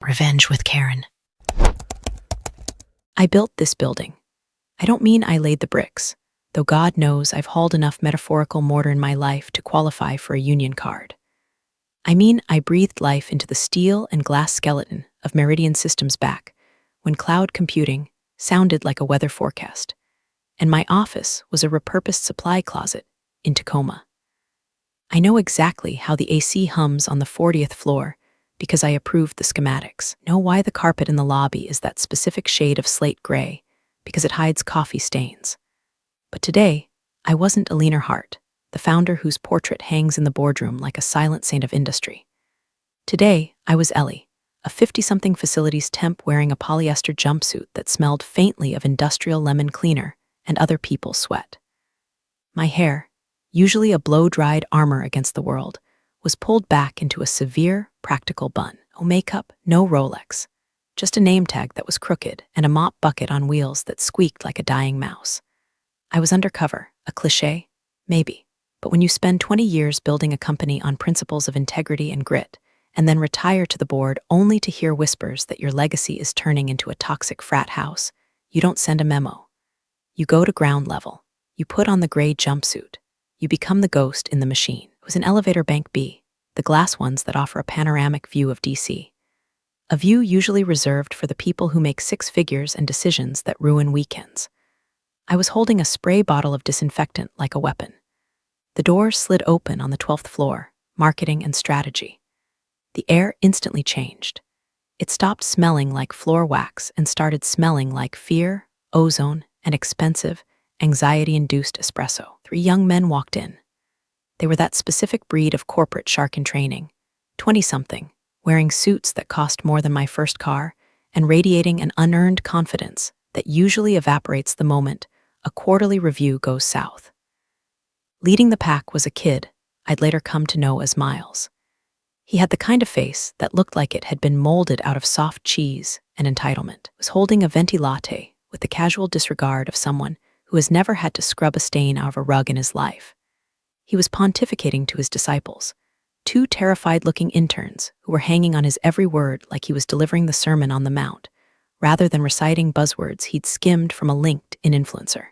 Revenge with Karen. I built this building. I don't mean I laid the bricks, though God knows I've hauled enough metaphorical mortar in my life to qualify for a union card. I mean I breathed life into the steel and glass skeleton of Meridian Systems back when cloud computing sounded like a weather forecast, and my office was a repurposed supply closet in Tacoma. I know exactly how the AC hums on the 40th floor because I approved the schematics. Know why the carpet in the lobby is that specific shade of slate gray, because it hides coffee stains. But today, I wasn't Alina Hart, the founder whose portrait hangs in the boardroom like a silent saint of industry. Today, I was Ellie, a 50-something facilities temp wearing a polyester jumpsuit that smelled faintly of industrial lemon cleaner and other people's sweat. My hair, usually a blow-dried armor against the world, was pulled back into a severe, practical bun. No makeup, no Rolex. Just a name tag that was crooked and a mop bucket on wheels that squeaked like a dying mouse. I was undercover, a cliché? Maybe. But when you spend 20 years building a company on principles of integrity and grit, and then retire to the board only to hear whispers that your legacy is turning into a toxic frat house, you don't send a memo. You go to ground level. You put on the gray jumpsuit. You become the ghost in the machine. It was an elevator bank B, the glass ones that offer a panoramic view of DC. A view usually reserved for the people who make six figures and decisions that ruin weekends. I was holding a spray bottle of disinfectant like a weapon. The doors slid open on the 12th floor, marketing and strategy. The air instantly changed. It stopped smelling like floor wax and started smelling like fear, ozone, and expensive, anxiety-induced espresso. 3 young men walked in. They were that specific breed of corporate shark in training, 20-something, wearing suits that cost more than my first car, and radiating an unearned confidence that usually evaporates the moment a quarterly review goes south. Leading the pack was a kid I'd later come to know as Miles. He had the kind of face that looked like it had been molded out of soft cheese and entitlement. Was holding a venti latte with the casual disregard of someone who has never had to scrub a stain out of a rug in his life. He was pontificating to his disciples, 2 terrified-looking interns who were hanging on his every word like he was delivering the Sermon on the Mount, rather than reciting buzzwords he'd skimmed from a LinkedIn influencer.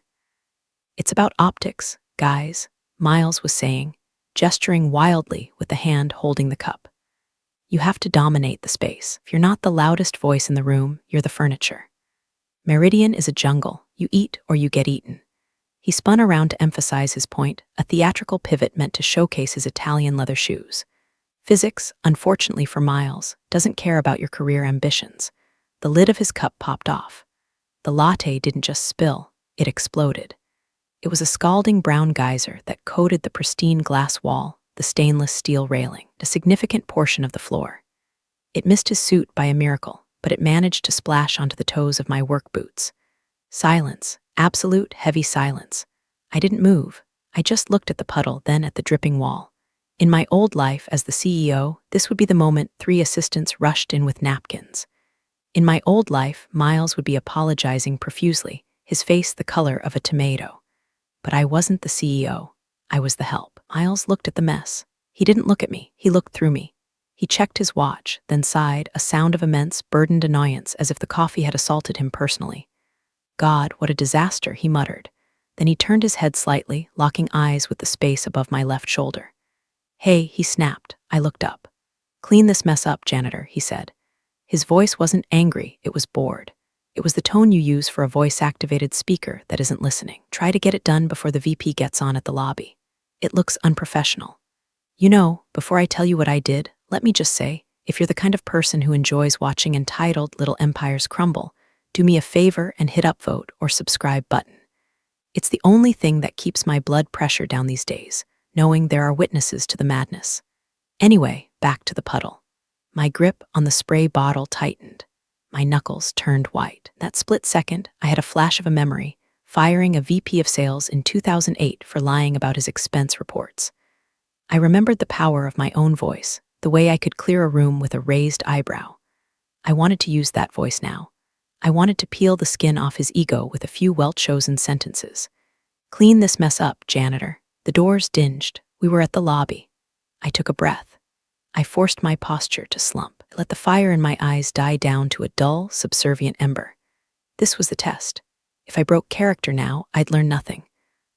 "It's about optics, guys," Miles was saying, gesturing wildly with the hand holding the cup. "You have to dominate the space. If you're not the loudest voice in the room, you're the furniture. Meridian is a jungle. You eat or you get eaten." He spun around to emphasize his point, a theatrical pivot meant to showcase his Italian leather shoes. Physics, unfortunately for Miles, doesn't care about your career ambitions. The lid of his cup popped off. The latte didn't just spill, it exploded. It was a scalding brown geyser that coated the pristine glass wall, the stainless steel railing, a significant portion of the floor. It missed his suit by a miracle, but it managed to splash onto the toes of my work boots. Silence, absolute heavy silence. I didn't move. I just looked at the puddle, then at the dripping wall. In my old life as the CEO, this would be the moment 3 assistants rushed in with napkins. In my old life, Miles would be apologizing profusely, his face the color of a tomato. But I wasn't the CEO. I was the help. Miles looked at the mess. He didn't look at me. He looked through me. He checked his watch, then sighed, a sound of immense, burdened annoyance, as if the coffee had assaulted him personally. "God, what a disaster," he muttered. Then he turned his head slightly, locking eyes with the space above my left shoulder. "Hey," he snapped. I looked up. "Clean this mess up, janitor," he said. His voice wasn't angry, it was bored. It was the tone you use for a voice-activated speaker that isn't listening. "Try to get it done before the VP gets on at the lobby. It looks unprofessional. You know, before I tell you what I did, let me just say, if you're the kind of person who enjoys watching entitled little empires crumble, do me a favor and hit upvote or subscribe button. It's the only thing that keeps my blood pressure down these days, knowing there are witnesses to the madness." Anyway, back to the puddle. My grip on the spray bottle tightened. My knuckles turned white. That split second, I had a flash of a memory, firing a VP of sales in 2008 for lying about his expense reports. I remembered the power of my own voice, the way I could clear a room with a raised eyebrow. I wanted to use that voice now. I wanted to peel the skin off his ego with a few well-chosen sentences. "Clean this mess up, janitor." The doors dinged. We were at the lobby. I took a breath. I forced my posture to slump. I let the fire in my eyes die down to a dull, subservient ember. This was the test. If I broke character now, I'd learn nothing.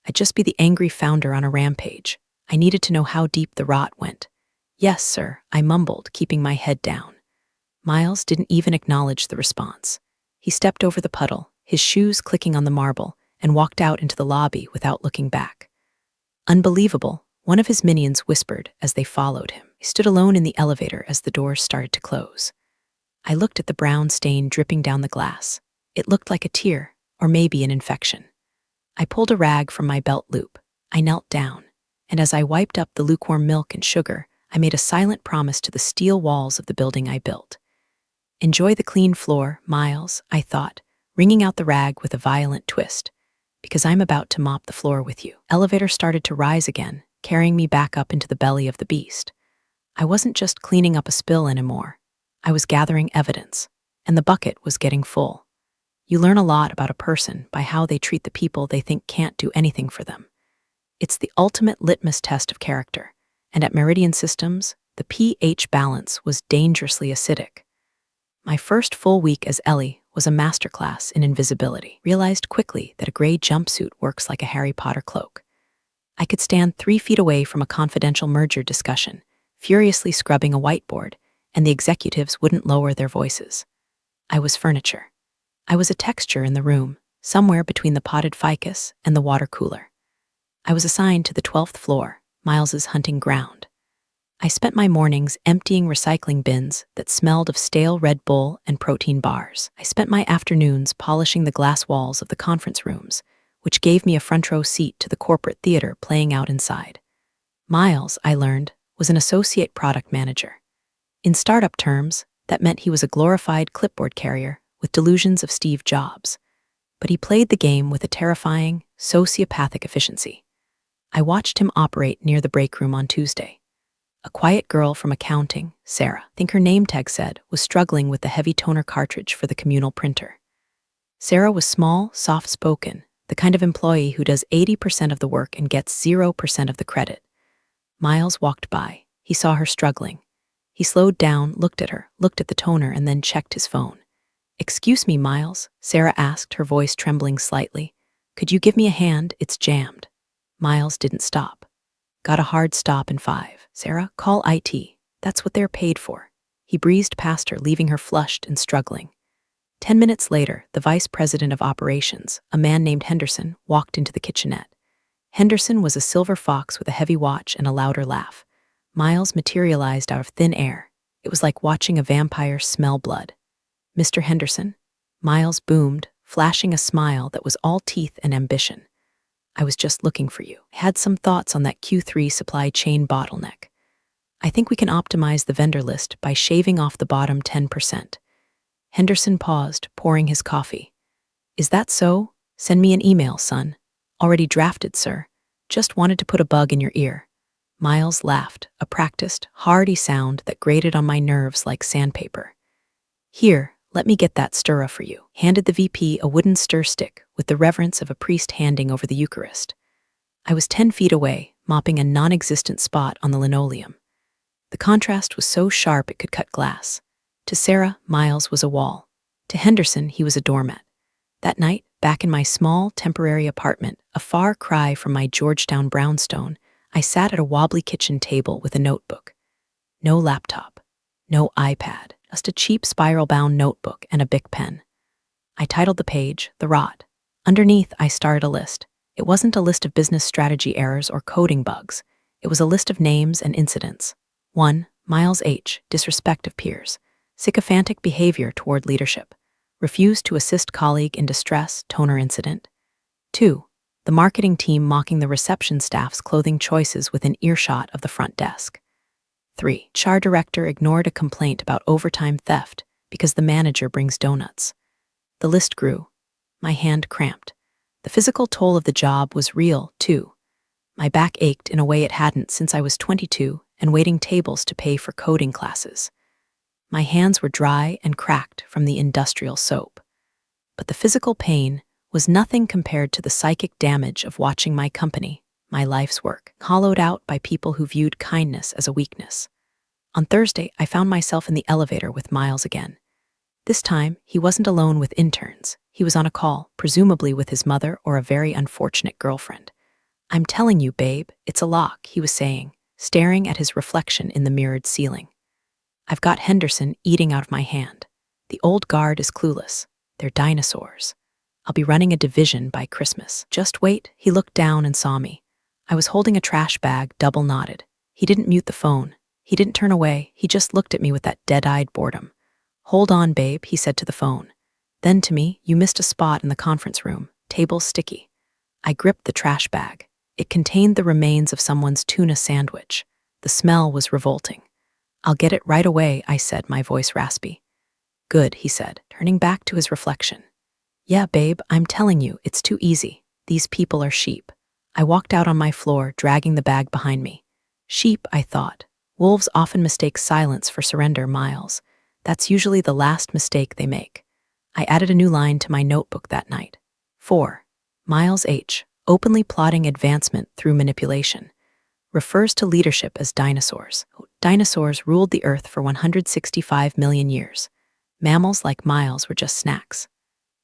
I'd just be the angry founder on a rampage. I needed to know how deep the rot went. Yes, sir, I mumbled, keeping my head down. Miles didn't even acknowledge the response. He stepped over the puddle, his shoes clicking on the marble, and walked out into the lobby without looking back. Unbelievable, one of his minions whispered as they followed him. He stood alone in the elevator as the doors started to close. I looked at the brown stain dripping down the glass. It looked like a tear, or maybe an infection. I pulled a rag from my belt loop. I knelt down, and as I wiped up the lukewarm milk and sugar, I made a silent promise to the steel walls of the building I built. Enjoy the clean floor, Miles, I thought, wringing out the rag with a violent twist, because I'm about to mop the floor with you. Elevator started to rise again, carrying me back up into the belly of the beast. I wasn't just cleaning up a spill anymore. I was gathering evidence, and the bucket was getting full. You learn a lot about a person by how they treat the people they think can't do anything for them. It's the ultimate litmus test of character, and at Meridian Systems, the pH balance was dangerously acidic. My first full week as Ellie was a masterclass in invisibility. Realized quickly that a gray jumpsuit works like a Harry Potter cloak. I could stand 3 feet away from a confidential merger discussion, furiously scrubbing a whiteboard, and the executives wouldn't lower their voices. I was furniture. I was a texture in the room, somewhere between the potted ficus and the water cooler. I was assigned to the 12th floor, Miles's hunting ground. I spent my mornings emptying recycling bins that smelled of stale Red Bull and protein bars. I spent my afternoons polishing the glass walls of the conference rooms, which gave me a front row seat to the corporate theater playing out inside. Miles, I learned, was an associate product manager. In startup terms, that meant he was a glorified clipboard carrier with delusions of Steve Jobs. But he played the game with a terrifying, sociopathic efficiency. I watched him operate near the break room on Tuesday. A quiet girl from accounting, Sarah, I think her name tag said, was struggling with the heavy toner cartridge for the communal printer. Sarah was small, soft-spoken, the kind of employee who does 80% of the work and gets 0% of the credit. Miles walked by. He saw her struggling. He slowed down, looked at her, looked at the toner, and then checked his phone. "Excuse me, Miles," Sarah asked, her voice trembling slightly. "Could you give me a hand? It's jammed." Miles didn't stop. "Got a hard stop in 5. Sarah, call IT. That's what they're paid for." He breezed past her, leaving her flushed and struggling. 10 minutes later, the vice president of operations, a man named Henderson, walked into the kitchenette. Henderson was a silver fox with a heavy watch and a louder laugh. Miles materialized out of thin air. It was like watching a vampire smell blood. "Mr. Henderson?" Miles boomed, flashing a smile that was all teeth and ambition. "I was just looking for you. I had some thoughts on that Q3 supply chain bottleneck. I think we can optimize the vendor list by shaving off the bottom 10%. Henderson paused, pouring his coffee. "Is that so? Send me an email, son." "Already drafted, sir. Just wanted to put a bug in your ear." Miles laughed, a practiced, hearty sound that grated on my nerves like sandpaper. "Here, let me get that stirrer for you," handed the VP a wooden stir stick with the reverence of a priest handing over the Eucharist. I was 10 feet away, mopping a non-existent spot on the linoleum. The contrast was so sharp it could cut glass. To Sarah, Miles was a wall. To Henderson, he was a doormat. That night, back in my small, temporary apartment, a far cry from my Georgetown brownstone, I sat at a wobbly kitchen table with a notebook. No laptop, no iPad, just a cheap spiral-bound notebook and a Bic pen. I titled the page, "The Rot." Underneath, I started a list. It wasn't a list of business strategy errors or coding bugs. It was a list of names and incidents. 1. Miles H. Disrespect of peers. Sycophantic behavior toward leadership. Refused to assist colleague in distress, toner incident. 2. The marketing team mocking the reception staff's clothing choices within earshot of the front desk. 3. HR director ignored a complaint about overtime theft because the manager brings donuts. The list grew. My hand cramped. The physical toll of the job was real, too. My back ached in a way it hadn't since I was 22 and waiting tables to pay for coding classes. My hands were dry and cracked from the industrial soap. But the physical pain was nothing compared to the psychic damage of watching my company, my life's work, hollowed out by people who viewed kindness as a weakness. On Thursday, I found myself in the elevator with Miles again. This time, he wasn't alone with interns. He was on a call, presumably with his mother or a very unfortunate girlfriend. "I'm telling you, babe, it's a lock," he was saying, staring at his reflection in the mirrored ceiling. "I've got Henderson eating out of my hand. The old guard is clueless. They're dinosaurs. I'll be running a division by Christmas. Just wait." He looked down and saw me. I was holding a trash bag, double knotted. He didn't mute the phone. He didn't turn away. He just looked at me with that dead-eyed boredom. "Hold on, babe," he said to the phone. Then to me, "You missed a spot in the conference room. Table's sticky." I gripped the trash bag. It contained the remains of someone's tuna sandwich. The smell was revolting. "I'll get it right away," I said, my voice raspy. "Good," he said, turning back to his reflection. "Yeah, babe, I'm telling you, it's too easy. These people are sheep." I walked out on my floor, dragging the bag behind me. Sheep, I thought. Wolves often mistake silence for surrender, Miles. That's usually the last mistake they make. I added a new line to my notebook that night. 4. Miles H., openly plotting advancement through manipulation, refers to leadership as dinosaurs. Dinosaurs ruled the Earth for 165 million years. Mammals like Miles were just snacks.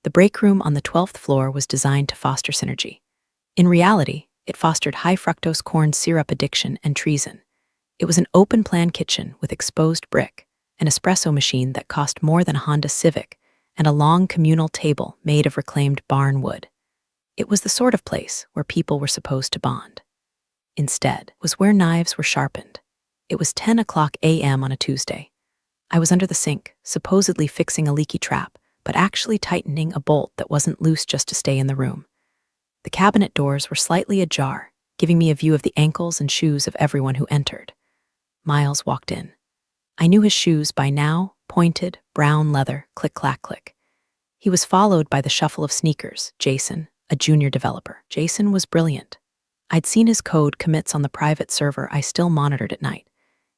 The break room on the 12th floor was designed to foster synergy. In reality, it fostered high-fructose corn syrup addiction and treason. It was an open-plan kitchen with exposed brick, an espresso machine that cost more than a Honda Civic, and a long communal table made of reclaimed barn wood. It was the sort of place where people were supposed to bond. Instead, was where knives were sharpened. It was 10 a.m. on a Tuesday. I was under the sink, supposedly fixing a leaky trap, but actually tightening a bolt that wasn't loose just to stay in the room. The cabinet doors were slightly ajar, giving me a view of the ankles and shoes of everyone who entered. Miles walked in. I knew his shoes by now, pointed, brown leather, click-clack-click. He was followed by the shuffle of sneakers, Jason, a junior developer. Jason was brilliant. I'd seen his code commits on the private server I still monitored at night.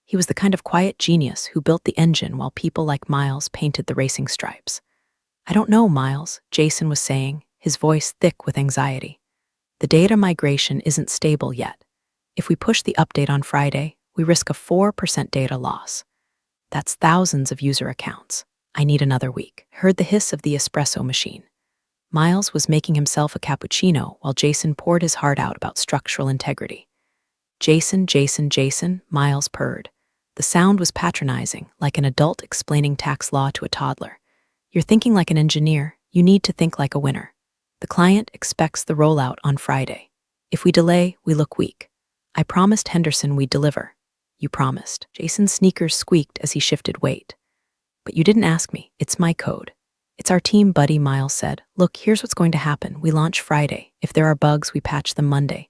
He was the kind of quiet genius who built the engine while people like Miles painted the racing stripes. "I don't know, Miles," Jason was saying, his voice thick with anxiety. "The data migration isn't stable yet. If we push the update on Friday, we risk a 4% data loss. That's thousands of user accounts. I need another week." Heard the hiss of the espresso machine. Miles was making himself a cappuccino while Jason poured his heart out about structural integrity. "Jason, Jason, Jason," Miles purred. The sound was patronizing, like an adult explaining tax law to a toddler. "You're thinking like an engineer. You need to think like a winner. The client expects the rollout on Friday. If we delay, we look weak. I promised Henderson we'd deliver." "You promised." Jason's sneakers squeaked as he shifted weight. "But you didn't ask me. It's my code." "It's our team, buddy," Miles said. "Look, here's what's going to happen. We launch Friday. If there are bugs, we patch them Monday.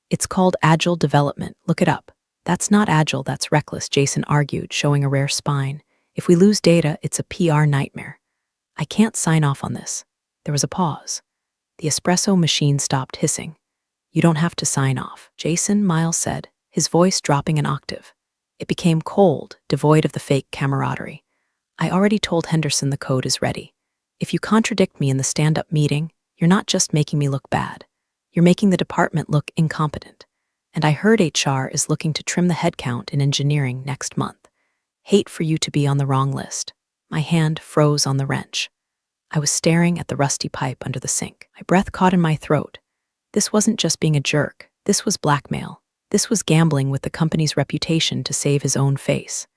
It's called agile development. Look it up." "That's not agile, that's reckless," Jason argued, showing a rare spine. "If we lose data, it's a PR nightmare. I can't sign off on this." There was a pause. The espresso machine stopped hissing. "You don't have to sign off, Jason," Miles said, his voice dropping an octave. It became cold, devoid of the fake camaraderie. "I already told Henderson the code is ready. If you contradict me in the stand-up meeting, you're not just making me look bad. You're making the department look incompetent. And I heard HR is looking to trim the headcount in engineering next month. Hate for you to be on the wrong list." My hand froze on the wrench. I was staring at the rusty pipe under the sink. My breath caught in my throat. This wasn't just being a jerk. This was blackmail. This was gambling with the company's reputation to save his own face.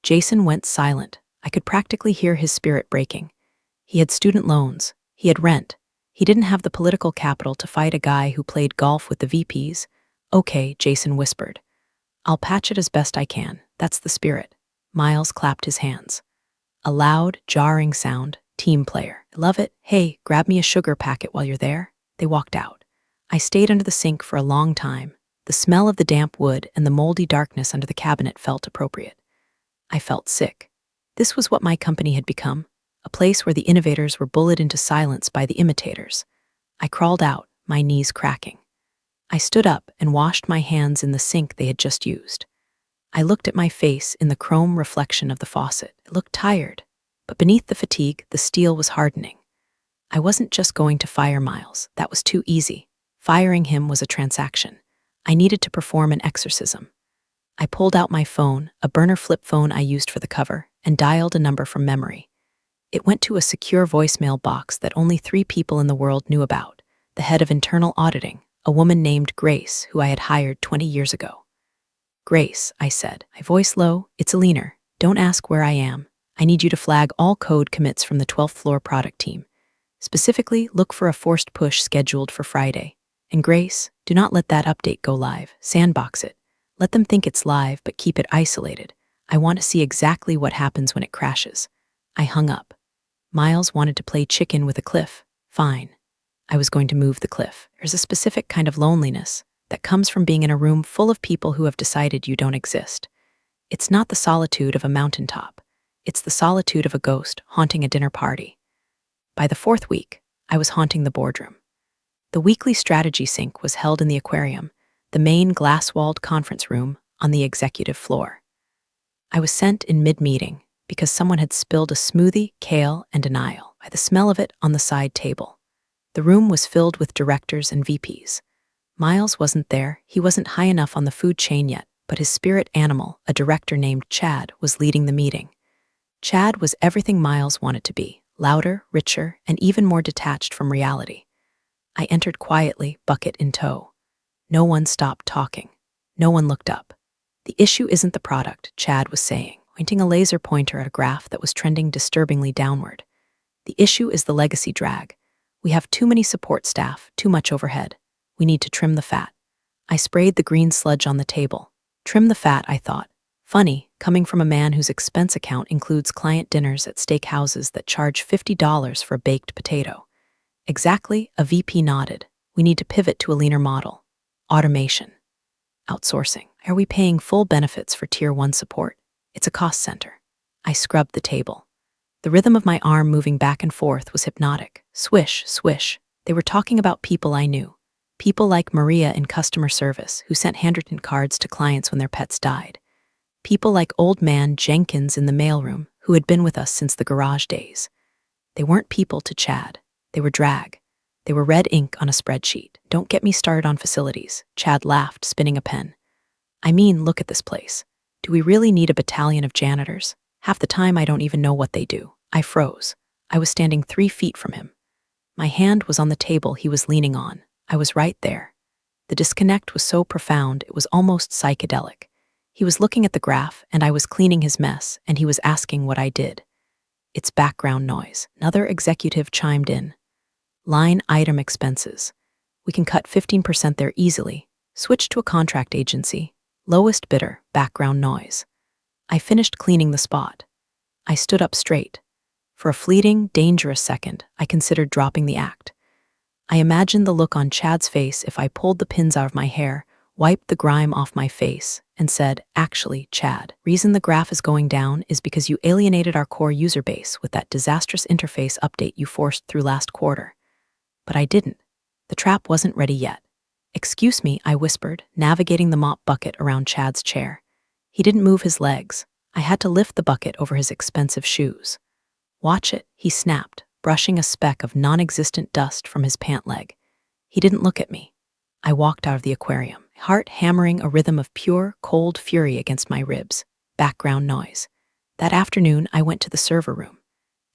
Jason went silent. I could practically hear his spirit breaking. He had student loans. He had rent. He didn't have the political capital to fight a guy who played golf with the VPs. "Okay," Jason whispered. "I'll patch it as best I can. That's the spirit." Miles clapped his hands. A loud, jarring sound. Team player. "I love it. Hey, grab me a sugar packet while you're there." They walked out. I stayed under the sink for a long time. The smell of the damp wood and the moldy darkness under the cabinet felt appropriate. I felt sick. This was what my company had become, a place where the innovators were bullied into silence by the imitators. I crawled out, my knees cracking. I stood up and washed my hands in the sink they had just used. I looked at my face in the chrome reflection of the faucet. It looked tired, but beneath the fatigue, the steel was hardening. I wasn't just going to fire Miles. That was too easy. Firing him was a transaction. I needed to perform an exorcism. I pulled out my phone, a burner flip phone I used for the cover, and dialed a number from memory. It went to a secure voicemail box that only 3 people in the world knew about: the head of internal auditing, a woman named Grace, who I had hired 20 years ago. "Grace," I said, my voice low, "it's Alina. Don't ask where I am. I need you to flag all code commits from the 12th floor product team. Specifically, look for a forced push scheduled for Friday. And Grace, do not let that update go live. Sandbox it. Let them think it's live, but keep it isolated. I want to see exactly what happens when it crashes." I hung up. Miles wanted to play chicken with a cliff. Fine. I was going to move the cliff. There's a specific kind of loneliness that comes from being in a room full of people who have decided you don't exist. It's not the solitude of a mountaintop. It's the solitude of a ghost haunting a dinner party. By the 4th week, I was haunting the boardroom. The weekly strategy sync was held in the aquarium, the main glass-walled conference room on the executive floor. I was sent in mid-meeting because someone had spilled a smoothie, kale, and denial by the smell of it on the side table. The room was filled with directors and VPs. Miles wasn't there. He wasn't high enough on the food chain yet, but his spirit animal, a director named Chad, was leading the meeting. Chad was everything Miles wanted to be: louder, richer, and even more detached from reality. I entered quietly, bucket in tow. No one stopped talking. No one looked up. "The issue isn't the product," Chad was saying, pointing a laser pointer at a graph that was trending disturbingly downward. "The issue is the legacy drag. We have too many support staff, too much overhead. We need to trim the fat." I sprayed the green sludge on the table. Trim the fat, I thought. Funny, coming from a man whose expense account includes client dinners at steakhouses that charge $50 for a baked potato. "Exactly," a VP nodded. "We need to pivot to a leaner model. Automation. Outsourcing. Are we paying full benefits for Tier 1 support? It's a cost center." I scrubbed the table. The rhythm of my arm moving back and forth was hypnotic. Swish, swish. They were talking about people I knew. People like Maria in customer service, who sent handwritten cards to clients when their pets died. People like old man Jenkins in the mailroom, who had been with us since the garage days. They weren't people to Chad. They were drag. They were red ink on a spreadsheet. "Don't get me started on facilities," Chad laughed, spinning a pen. "I mean, look at this place. Do we really need a battalion of janitors? Half the time I don't even know what they do." I froze. I was standing 3 feet from him. My hand was on the table he was leaning on. I was right there. The disconnect was so profound it was almost psychedelic. He was looking at the graph, and I was cleaning his mess, and he was asking what I did. "It's background noise." Another executive chimed in. "Line item expenses. We can cut 15% there easily. Switch to a contract agency. Lowest bidder, background noise." I finished cleaning the spot. I stood up straight. For a fleeting, dangerous second, I considered dropping the act. I imagined the look on Chad's face if I pulled the pins out of my hair, wiped the grime off my face, and said, "Actually, Chad, reason the graph is going down is because you alienated our core user base with that disastrous interface update you forced through last quarter." But I didn't. The trap wasn't ready yet. "Excuse me," I whispered, navigating the mop bucket around Chad's chair. He didn't move his legs. I had to lift the bucket over his expensive shoes. "Watch it," he snapped, brushing a speck of non-existent dust from his pant leg. He didn't look at me. I walked out of the aquarium, heart hammering a rhythm of pure, cold fury against my ribs. Background noise. That afternoon, I went to the server room.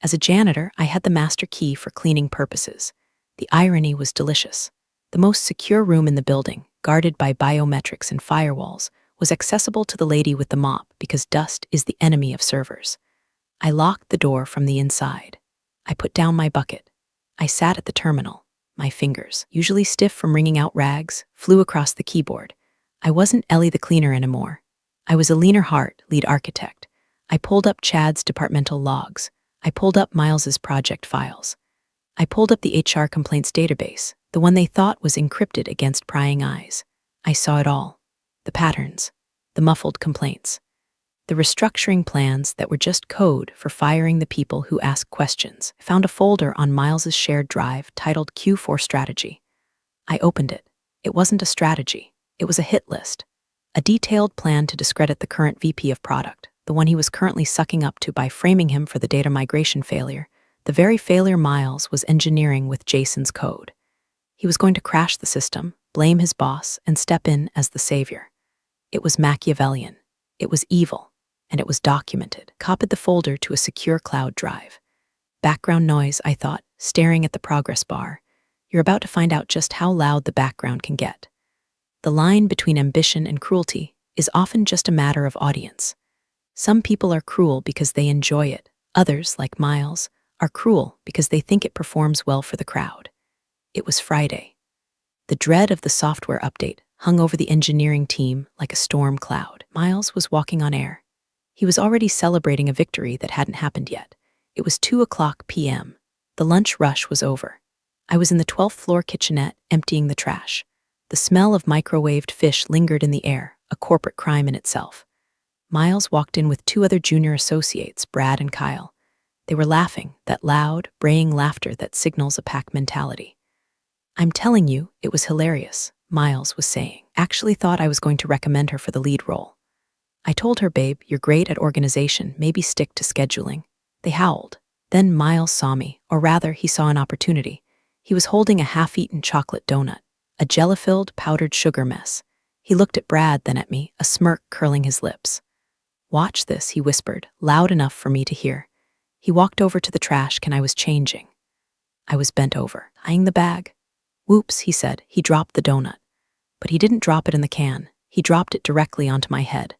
As a janitor, I had the master key for cleaning purposes. The irony was delicious. The most secure room in the building, guarded by biometrics and firewalls, was accessible to the lady with the mop because dust is the enemy of servers. I locked the door from the inside. I put down my bucket. I sat at the terminal. My fingers, usually stiff from wringing out rags, flew across the keyboard. I wasn't Ellie the cleaner anymore. I was a leaner heart, lead architect. I pulled up Chad's departmental logs. I pulled up Miles's project files. I pulled up the HR complaints database, the one they thought was encrypted against prying eyes. I saw it all. The patterns, the muffled complaints, the restructuring plans that were just code for firing the people who ask questions. I found a folder on Miles's shared drive titled Q4 Strategy. I opened it. It wasn't a strategy. It was a hit list. A detailed plan to discredit the current VP of product, the one he was currently sucking up to by framing him for the data migration failure, the very failure Miles was engineering with Jason's code. He was going to crash the system, blame his boss, and step in as the savior. It was Machiavellian. It was evil. And it was documented. Copied the folder to a secure cloud drive. Background noise, I thought, staring at the progress bar. You're about to find out just how loud the background can get. The line between ambition and cruelty is often just a matter of audience. Some people are cruel because they enjoy it. Others, like Miles, are cruel because they think it performs well for the crowd. It was Friday. The dread of the software update hung over the engineering team like a storm cloud. Miles was walking on air. He was already celebrating a victory that hadn't happened yet. It was 2:00 p.m. The lunch rush was over. I was in the 12th floor kitchenette emptying the trash. The smell of microwaved fish lingered in the air, a corporate crime in itself. Miles walked in with two other junior associates, Brad and Kyle. They were laughing, that loud, braying laughter that signals a pack mentality. I'm telling you, it was hilarious, Miles was saying. Actually thought I was going to recommend her for the lead role. I told her, babe, you're great at organization, maybe stick to scheduling. They howled. Then Miles saw me, or rather, he saw an opportunity. He was holding a half-eaten chocolate donut, a jelly-filled powdered sugar mess. He looked at Brad, then at me, a smirk curling his lips. Watch this, he whispered, loud enough for me to hear. He walked over to the trash can I was changing. I was bent over, eyeing the bag. Whoops, he said. He dropped the donut. But he didn't drop it in the can. He dropped it directly onto my head.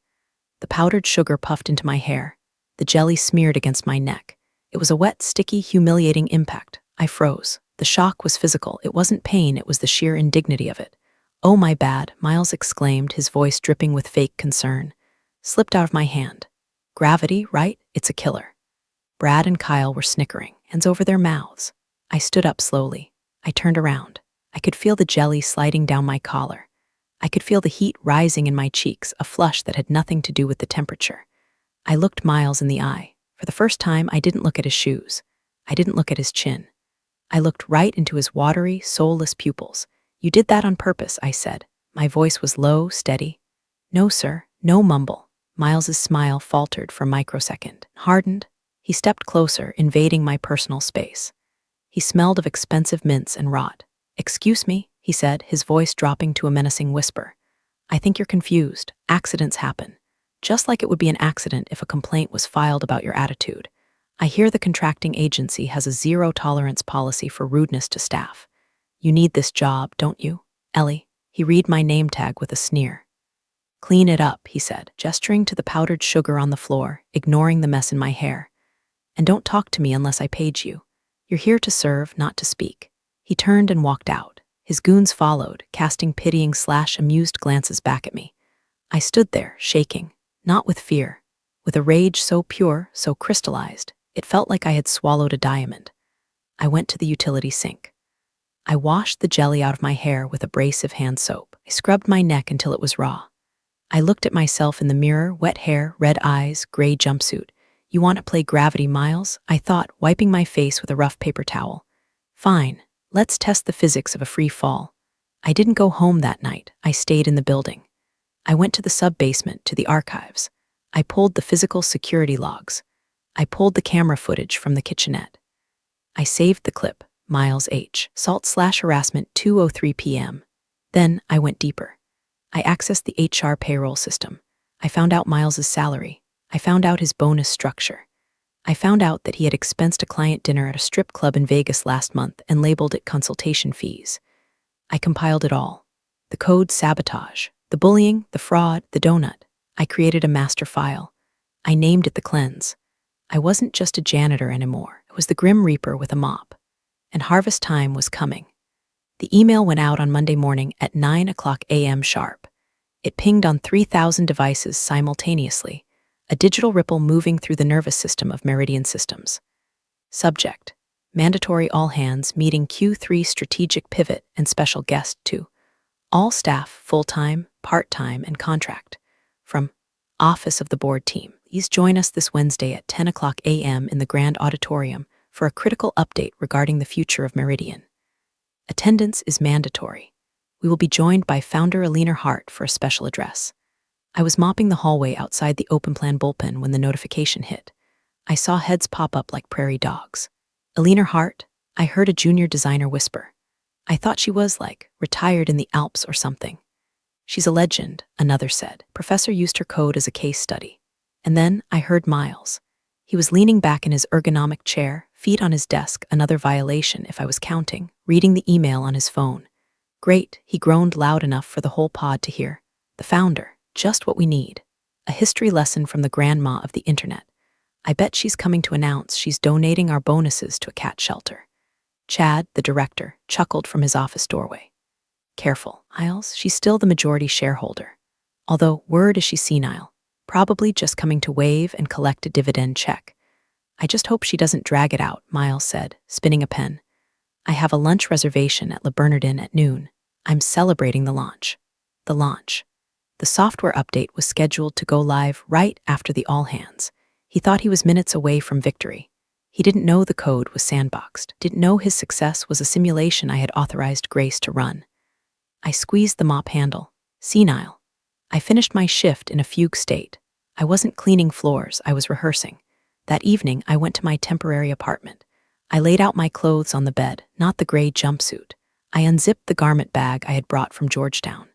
The powdered sugar puffed into my hair. The jelly smeared against my neck. It was a wet, sticky, humiliating impact. I froze. The shock was physical. It wasn't pain, it was the sheer indignity of it. Oh, my bad, Miles exclaimed, his voice dripping with fake concern. Slipped out of my hand. Gravity, right? It's a killer. Brad and Kyle were snickering, hands over their mouths. I stood up slowly. I turned around. I could feel the jelly sliding down my collar. I could feel the heat rising in my cheeks, a flush that had nothing to do with the temperature. I looked Miles in the eye. For the first time, I didn't look at his shoes. I didn't look at his chin. I looked right into his watery, soulless pupils. You did that on purpose, I said. My voice was low, steady. No, sir, no mumble. Miles's smile faltered for a microsecond. Hardened. He stepped closer, invading my personal space. He smelled of expensive mints and rot. Excuse me, he said, his voice dropping to a menacing whisper. I think you're confused. Accidents happen. Just like it would be an accident if a complaint was filed about your attitude. I hear the contracting agency has a zero-tolerance policy for rudeness to staff. You need this job, don't you, Ellie? He read my name tag with a sneer. Clean it up, he said, gesturing to the powdered sugar on the floor, ignoring the mess in my hair. And don't talk to me unless I page you. You're here to serve, not to speak. He turned and walked out. His goons followed, casting pitying/amused glances back at me. I stood there, shaking, not with fear, with a rage so pure, so crystallized, it felt like I had swallowed a diamond. I went to the utility sink. I washed the jelly out of my hair with abrasive hand soap. I scrubbed my neck until it was raw. I looked at myself in the mirror, wet hair, red eyes, gray jumpsuit. You want to play gravity, Miles? I thought, wiping my face with a rough paper towel. Fine, let's test the physics of a free fall. I didn't go home that night. I stayed in the building. I went to the sub-basement, to the archives. I pulled the physical security logs. I pulled the camera footage from the kitchenette. I saved the clip, Miles H. Assault/harassment 2:03 p.m. Then I went deeper. I accessed the HR payroll system. I found out Miles's salary. I found out his bonus structure. I found out that he had expensed a client dinner at a strip club in Vegas last month and labeled it consultation fees. I compiled it all. The code sabotage, the bullying, the fraud, the donut. I created a master file. I named it the cleanse. I wasn't just a janitor anymore. I was the Grim Reaper with a mop. And harvest time was coming. The email went out on Monday morning at 9:00 a.m. sharp. It pinged on 3,000 devices simultaneously, a digital ripple moving through the nervous system of Meridian Systems. Subject: mandatory all hands meeting Q3 strategic pivot and special guest 2. All staff, full-time, part-time, and contract. From Office of the Board Team. Please join us this Wednesday at 10:00 a.m. in the Grand Auditorium for a critical update regarding the future of Meridian. Attendance is mandatory. We will be joined by founder Alina Hart for a special address. I was mopping the hallway outside the open plan bullpen when the notification hit. I saw heads pop up like prairie dogs. Alina Hart, I heard a junior designer whisper. I thought she was, retired in the Alps or something. She's a legend, another said. Professor used her code as a case study. And then I heard Miles. He was leaning back in his ergonomic chair, feet on his desk, another violation if I was counting, reading the email on his phone. Great, he groaned loud enough for the whole pod to hear. The founder, just what we need. A history lesson from the grandma of the internet. I bet she's coming to announce she's donating our bonuses to a cat shelter. Chad, the director, chuckled from his office doorway. Careful, Miles, she's still the majority shareholder. Although, word is she's senile. Probably just coming to wave and collect a dividend check. I just hope she doesn't drag it out, Miles said, spinning a pen. I have a lunch reservation at Le Bernardin at noon. I'm celebrating the launch. The launch. The software update was scheduled to go live right after the all-hands. He thought he was minutes away from victory. He didn't know the code was sandboxed, didn't know his success was a simulation I had authorized Grace to run. I squeezed the mop handle. Senile. I finished my shift in a fugue state. I wasn't cleaning floors, I was rehearsing. That evening, I went to my temporary apartment. I laid out my clothes on the bed, not the gray jumpsuit. I unzipped the garment bag I had brought from Georgetown.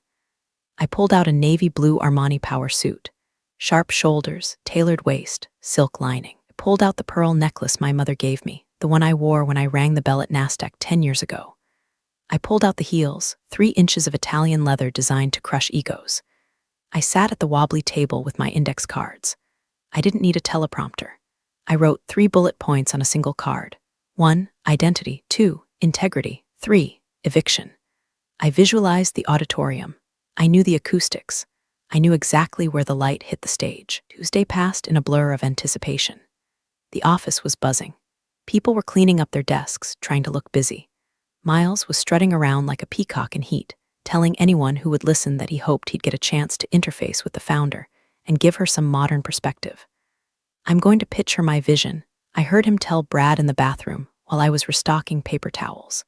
I pulled out a navy blue Armani power suit. Sharp shoulders, tailored waist, silk lining. I pulled out the pearl necklace my mother gave me, the one I wore when I rang the bell at NASDAQ 10 years ago. I pulled out the heels, 3 inches of Italian leather designed to crush egos. I sat at the wobbly table with my index cards. I didn't need a teleprompter. I wrote 3 bullet points on a single card. 1. Identity. 2. Integrity. 3. Eviction. I visualized the auditorium. I knew the acoustics. I knew exactly where the light hit the stage. Tuesday passed in a blur of anticipation. The office was buzzing. People were cleaning up their desks, trying to look busy. Miles was strutting around like a peacock in heat, telling anyone who would listen that he hoped he'd get a chance to interface with the founder and give her some modern perspective. I'm going to pitch her my vision, I heard him tell Brad in the bathroom while I was restocking paper towels.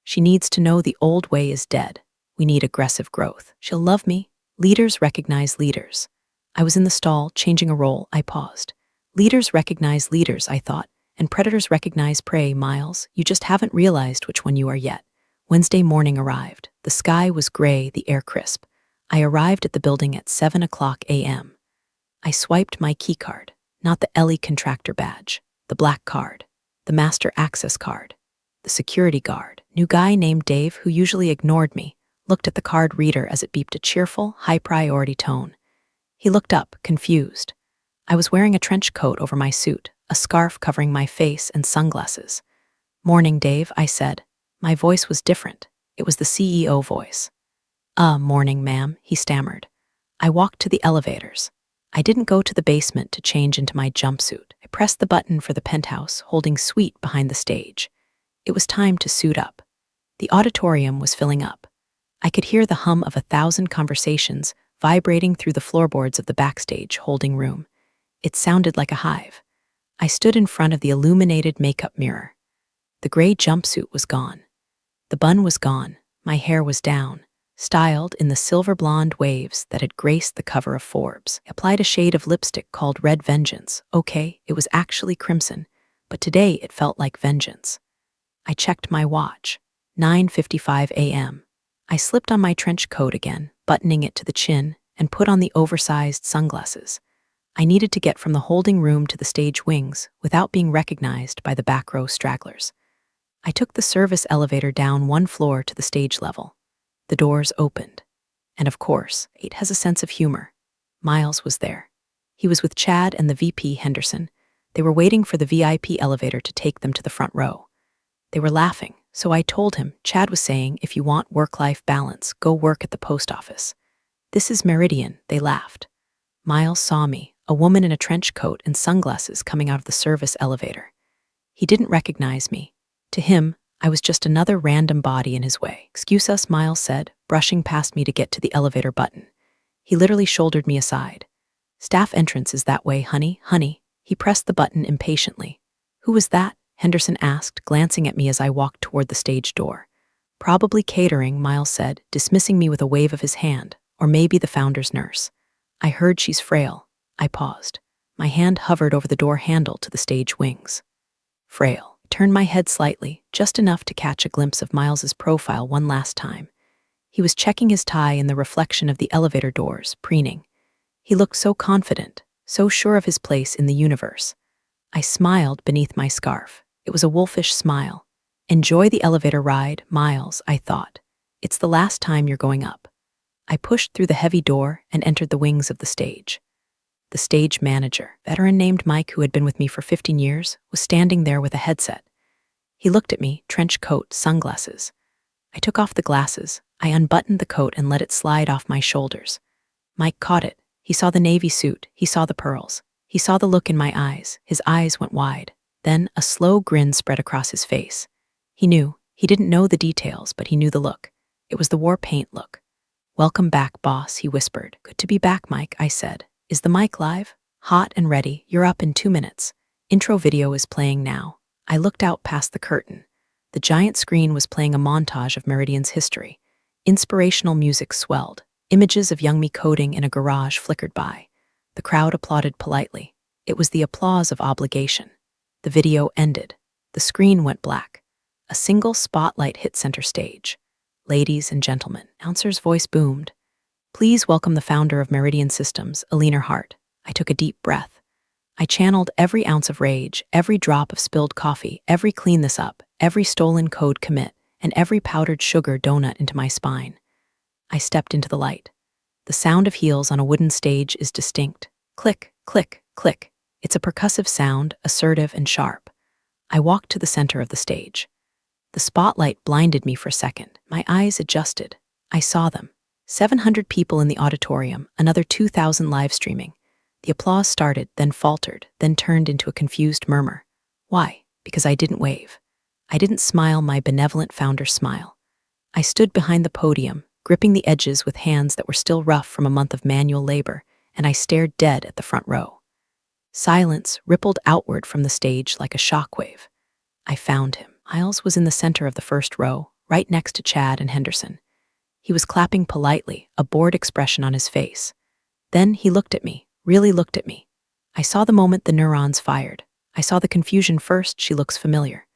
She needs to know the old way is dead. We need aggressive growth. She'll love me. Leaders recognize leaders. I was in the stall, changing a role. I paused. Leaders recognize leaders, I thought, and predators recognize prey, Miles. You just haven't realized which one you are yet. Wednesday morning arrived. The sky was gray, the air crisp. I arrived at the building at 7:00 a.m. I swiped my keycard, not the Ellie contractor badge, the black card, the master access card. The security guard, new guy named Dave who usually ignored me, looked at the card reader as it beeped a cheerful, high-priority tone. He looked up, confused. I was wearing a trench coat over my suit, a scarf covering my face, and sunglasses. "Morning, Dave," I said. My voice was different. It was the CEO voice. Morning, ma'am," he stammered. I walked to the elevators. I didn't go to the basement to change into my jumpsuit. I pressed the button for the penthouse, holding Suite behind the stage. It was time to suit up. The auditorium was filling up. I could hear the hum of 1,000 conversations vibrating through the floorboards of the backstage holding room. It sounded like a hive. I stood in front of the illuminated makeup mirror. The gray jumpsuit was gone. The bun was gone. My hair was down, styled in the silver blonde waves that had graced the cover of Forbes. I applied a shade of lipstick called Red Vengeance. Okay, it was actually crimson, but today it felt like vengeance. I checked my watch. 9:55 a.m. I slipped on my trench coat again, buttoning it to the chin, and put on the oversized sunglasses. I needed to get from the holding room to the stage wings without being recognized by the back row stragglers. I took the service elevator down 1 floor to the stage level. The doors opened. And of course, Kate has a sense of humor. Miles was there. He was with Chad and the VP Henderson. They were waiting for the VIP elevator to take them to the front row. They were laughing, so I told him, Chad was saying, if you want work-life balance, go work at the post office. This is Meridian, they laughed. Miles saw me, a woman in a trench coat and sunglasses coming out of the service elevator. He didn't recognize me. To him, I was just another random body in his way. Excuse us, Miles said, brushing past me to get to the elevator button. He literally shouldered me aside. Staff entrance is that way, honey. He pressed the button impatiently. Who was that? Henderson asked, glancing at me as I walked toward the stage door. Probably catering, Miles said, dismissing me with a wave of his hand, or maybe the founder's nurse. I heard she's frail. I paused. My hand hovered over the door handle to the stage wings. Frail. I turned my head slightly, just enough to catch a glimpse of Miles's profile one last time. He was checking his tie in the reflection of the elevator doors, preening. He looked so confident, so sure of his place in the universe. I smiled beneath my scarf. It was a wolfish smile. Enjoy the elevator ride, Miles, I thought. It's the last time you're going up. I pushed through the heavy door and entered the wings of the stage. The stage manager, a veteran named Mike who had been with me for 15 years, was standing there with a headset. He looked at me, trench coat, sunglasses. I took off the glasses. I unbuttoned the coat and let it slide off my shoulders. Mike caught it. He saw the navy suit. He saw the pearls. He saw the look in my eyes. His eyes went wide. Then a slow grin spread across his face. He knew. He didn't know the details, but he knew the look. It was the war paint look. "Welcome back, boss," he whispered. "Good to be back, Mike," I said. "Is the mic live?" "Hot and ready. You're up in 2 minutes. Intro video is playing now." I looked out past the curtain. The giant screen was playing a montage of Meridian's history. Inspirational music swelled. Images of young me coding in a garage flickered by. The crowd applauded politely. It was the applause of obligation. The video ended. The screen went black. A single spotlight hit center stage. "Ladies and gentlemen," announcer's voice boomed. "Please welcome the founder of Meridian Systems, Alina Hart." I took a deep breath. I channeled every ounce of rage, every drop of spilled coffee, every clean this up, every stolen code commit, and every powdered sugar donut into my spine. I stepped into the light. The sound of heels on a wooden stage is distinct. Click, click, click. It's a percussive sound, assertive and sharp. I walked to the center of the stage. The spotlight blinded me for a second. My eyes adjusted. I saw them. 700 people in the auditorium, another 2,000 live streaming. The applause started, then faltered, then turned into a confused murmur. Why? Because I didn't wave. I didn't smile my benevolent founder's smile. I stood behind the podium, gripping the edges with hands that were still rough from a month of manual labor, and I stared dead at the front row. Silence rippled outward from the stage like a shockwave. I found him. Miles was in the center of the first row, right next to Chad and Henderson. He was clapping politely, a bored expression on his face. Then he looked at me, really looked at me. I saw the moment the neurons fired. I saw the confusion first. She looks familiar.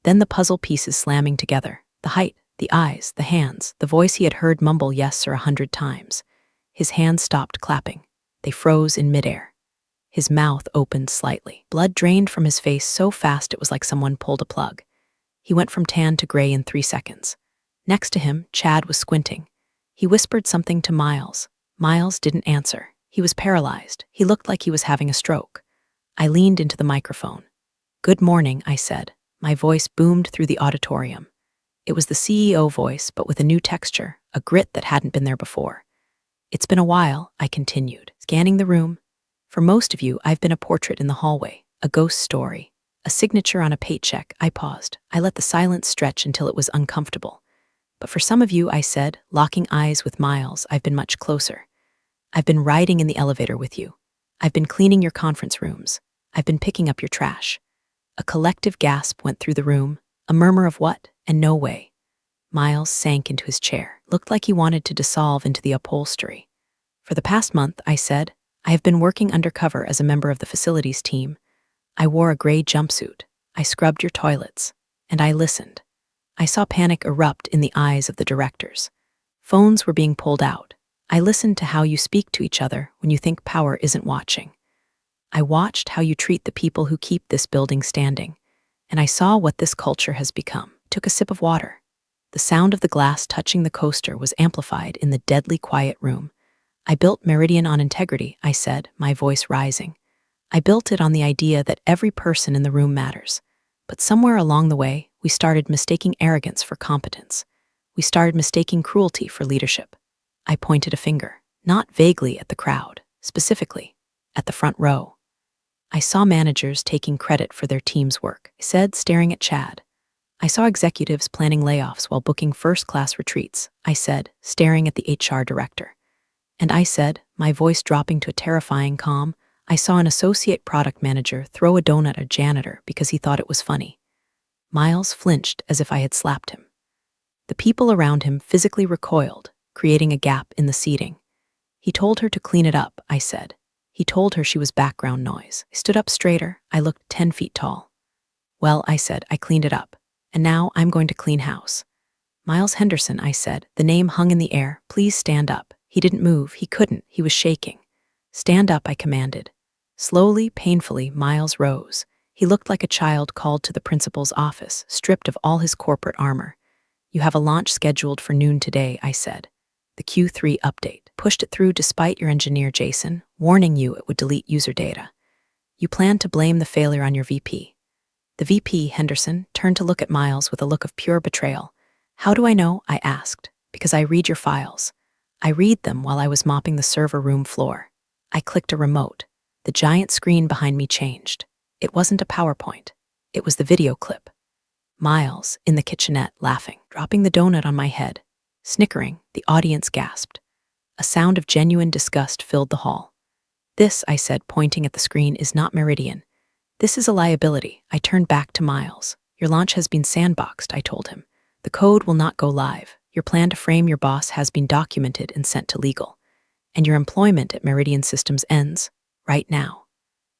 Then the puzzle pieces slamming together. The height, the eyes, the hands, the voice he had heard mumble yes sir 100 times. His hands stopped clapping. They froze in midair. His mouth opened slightly. Blood drained from his face so fast it was like someone pulled a plug. He went from tan to gray in 3 seconds. Next to him, Chad was squinting. He whispered something to Miles. Miles didn't answer. He was paralyzed. He looked like he was having a stroke. I leaned into the microphone. "Good morning," I said. My voice boomed through the auditorium. It was the CEO voice, but with a new texture, a grit that hadn't been there before. "It's been a while," I continued, scanning the room. "For most of you, I've been a portrait in the hallway, a ghost story, a signature on a paycheck." I paused. I let the silence stretch until it was uncomfortable. "But for some of you," I said, locking eyes with Miles, "I've been much closer. I've been riding in the elevator with you. I've been cleaning your conference rooms. I've been picking up your trash." A collective gasp went through the room, a murmur of what and no way. Miles sank into his chair, looked like he wanted to dissolve into the upholstery. "For the past month," I said, "I have been working undercover as a member of the facilities team. I wore a gray jumpsuit. I scrubbed your toilets. And I listened. I saw panic erupt in the eyes of the directors. Phones were being pulled out. I listened to how you speak to each other when you think power isn't watching. I watched how you treat the people who keep this building standing, and I saw what this culture has become." Took a sip of water. The sound of the glass touching the coaster was amplified in the deadly quiet room. "I built Meridian on integrity," I said, my voice rising. "I built it on the idea that every person in the room matters. But somewhere along the way, we started mistaking arrogance for competence. We started mistaking cruelty for leadership." I pointed a finger, not vaguely at the crowd, specifically at the front row. "I saw managers taking credit for their team's work," I said, staring at Chad. "I saw executives planning layoffs while booking first-class retreats," I said, staring at the HR director. And I said, my voice dropping to a terrifying calm, "I saw an associate product manager throw a donut at a janitor because he thought it was funny." Miles flinched as if I had slapped him. The people around him physically recoiled, creating a gap in the seating. "He told her to clean it up," I said. "He told her she was background noise." I stood up straighter. I looked 10 feet tall. "Well," I said, "I cleaned it up. And now I'm going to clean house." Miles Henderson, I said. The name hung in the air. Please stand up. He didn't move. He couldn't. He was shaking. Stand up, I commanded. Slowly, painfully, Miles rose. He looked like a child called to the principal's office, stripped of all his corporate armor. You have a launch scheduled for noon today, I said. The Q3 update. Pushed it through despite your engineer, Jason, warning you it would delete user data. You plan to blame the failure on your VP. The VP, Henderson, turned to look at Miles with a look of pure betrayal. How do I know? I asked. Because I read your files. I read them while I was mopping the server room floor. I clicked a remote. The giant screen behind me changed. It wasn't a PowerPoint. It was the video clip. Miles, in the kitchenette, laughing, dropping the donut on my head. Snickering, the audience gasped. A sound of genuine disgust filled the hall. This, I said, pointing at the screen, is not Meridian. This is a liability. I turned back to Miles. Your launch has been sandboxed, I told him. The code will not go live. Your plan to frame your boss has been documented and sent to legal. And your employment at Meridian Systems ends right now.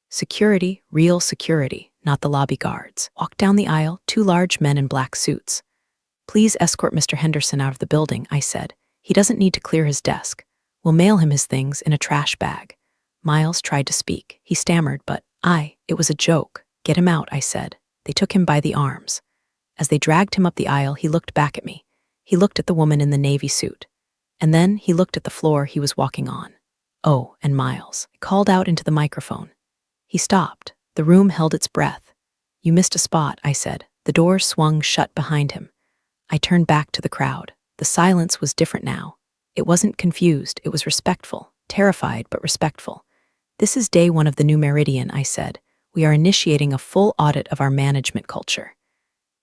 Security, real security, not the lobby guards. Walked down the aisle, two large men in black suits. Please escort Mr. Henderson out of the building, I said. He doesn't need to clear his desk. We'll mail him his things in a trash bag. Miles tried to speak. He stammered, but it was a joke. Get him out, I said. They took him by the arms. As they dragged him up the aisle, he looked back at me. He looked at the woman in the navy suit. And then he looked at the floor he was walking on. Oh, and Miles. I called out into the microphone. He stopped. The room held its breath. You missed a spot, I said. The door swung shut behind him. I turned back to the crowd. The silence was different now. It wasn't confused, it was respectful. Terrified, but respectful. This is day one of the new Meridian, I said. We are initiating a full audit of our management culture.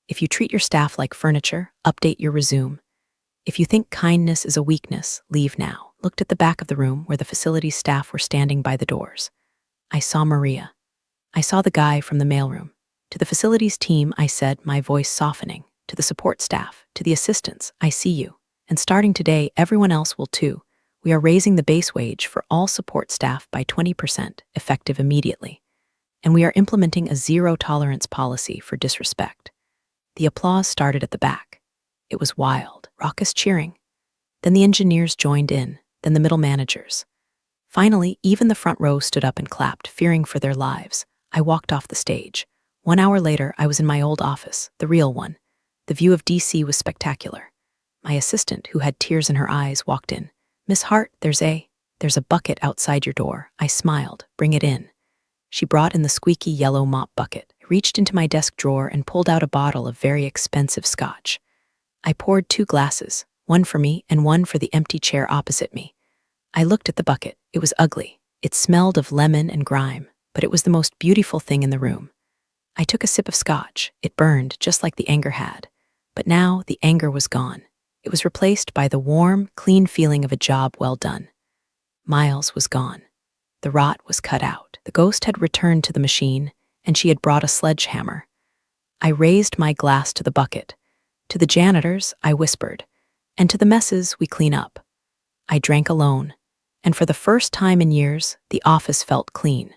If you treat your staff like furniture, update your resume. If you think kindness is a weakness, leave now. Looked at the back of the room where the facilities staff were standing by the doors. I saw Maria. I saw the guy from the mailroom. To the facilities team, I said, my voice softening. To the support staff, to the assistants, I see you. And starting today, everyone else will too. We are raising the base wage for all support staff by 20%, effective immediately. And we are implementing a zero-tolerance policy for disrespect. The applause started at the back. It was wild, raucous cheering. Then the engineers joined in, then the middle managers. Finally, even the front row stood up and clapped, fearing for their lives. I walked off the stage. 1 hour later, I was in my old office, the real one. The view of DC was spectacular. My assistant, who had tears in her eyes, walked in. Miss Hart, there's a bucket outside your door. I smiled. Bring it in. She brought in the squeaky yellow mop bucket. I reached into my desk drawer and pulled out a bottle of very expensive scotch. I poured 2 glasses, one for me and one for the empty chair opposite me. I looked at the bucket. It was ugly. It smelled of lemon and grime, but it was the most beautiful thing in the room. I took a sip of scotch. It burned just like the anger had. But now the anger was gone. It was replaced by the warm, clean feeling of a job well done. Miles was gone. The rot was cut out. The ghost had returned to the machine, and she had brought a sledgehammer. I raised my glass to the bucket. To the janitors, I whispered, and to the messes we clean up. I drank alone, and for the first time in years, the office felt clean.